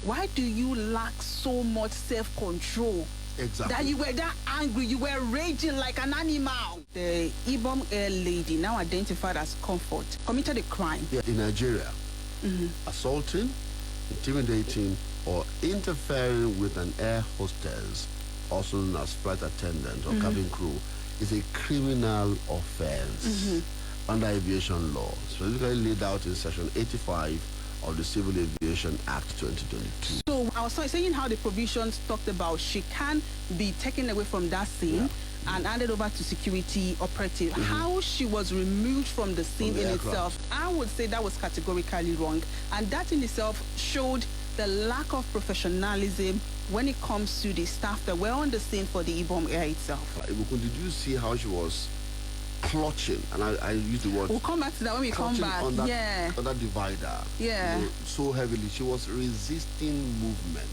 why do you lack so much self-control? Exactly. That you were that angry, you were raging like an animal. The Ibom Air lady, now identified as Comfort, committed a crime. Yeah, in Nigeria, assaulting, intimidating, or interfering with an air hostess, also known as flight attendant or cabin crew, is a criminal offense under aviation law, specifically laid out in Section 85 of the Civil Aviation Act 2022. So I was saying how the provisions talked about she can be taken away from that scene and handed over to security operative. How she was removed from the scene in itself, I would say that was categorically wrong. And that in itself showed the lack of professionalism when it comes to the staff that were on the scene for the Ibom Air itself. Did you see how she was clutching, and I use the word, we'll come back to that when we come back, on that divider, so heavily. She was resisting movement.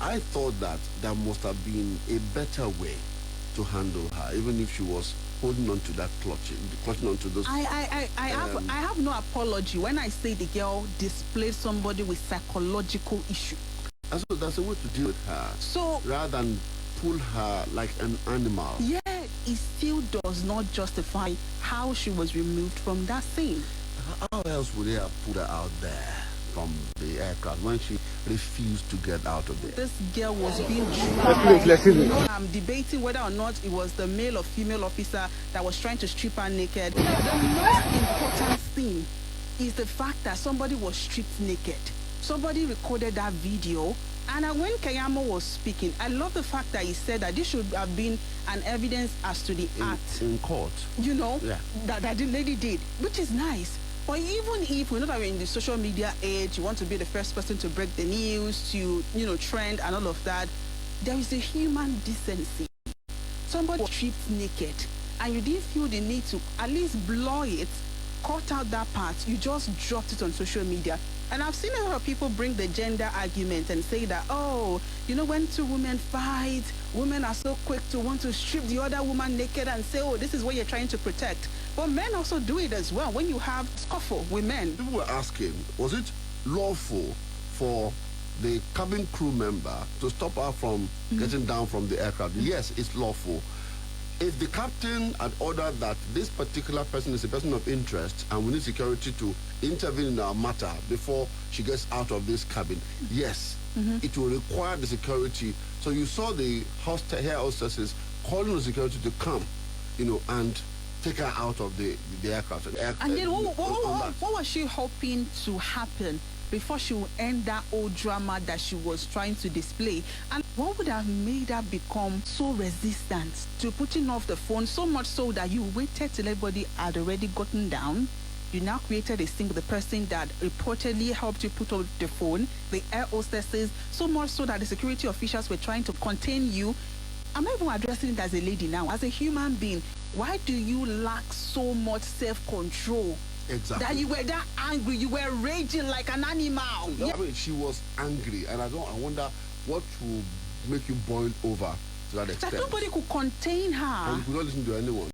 I thought that there must have been a better way to handle her, even if she was holding on to that clutching onto those. I have no apology when I say the girl displayed somebody with psychological issue. And so that's a way to deal with her. So rather than pull her like an animal. Yeah, it still does not justify how she was removed from that scene. How else would they have put her out there from the aircraft when she refused to get out of there? This girl was being dragged. I'm debating whether or not it was the male or female officer that was trying to strip her naked. The most important thing is the fact that somebody was stripped naked. Somebody recorded that video. And when Kayamo was speaking, I love the fact that he said that this should have been an evidence as to the act. In court. You know, that the lady did, which is nice. But even if we know that we're in the social media age, you want to be the first person to break the news, to, trend and all of that, there is a human decency. Somebody was stripped naked, and you didn't feel the need to at least blur it, cut out that part, you just dropped it on social media. And I've seen a lot of people bring the gender argument and say that, when two women fight, women are so quick to want to strip the other woman naked and say, this is what you're trying to protect. But men also do it as well when you have scuffle with men. People were asking, was it lawful for the cabin crew member to stop her from getting down from the aircraft? Yes, it's lawful. If the captain had ordered that this particular person is a person of interest and we need security to intervene in our matter before she gets out of this cabin, yes, it will require the security. So you saw the air hostesses calling the security to come, and take her out of the aircraft. And then what was she hoping to happen before she would end that old drama that she was trying to display? And what would have made her become so resistant to putting off the phone, so much so that you waited till everybody had already gotten down? You now created a scene with the person that reportedly helped you put off the phone, the air hostesses, so much so that the security officials were trying to contain you. I'm not even addressing it as a lady now, as a human being. Why do you lack so much self-control? Exactly. That you were that angry, you were raging like an animal. No, I mean, she was angry, and I wonder what will make you boil over to that extent. That nobody could contain her. And you could not listen to anyone.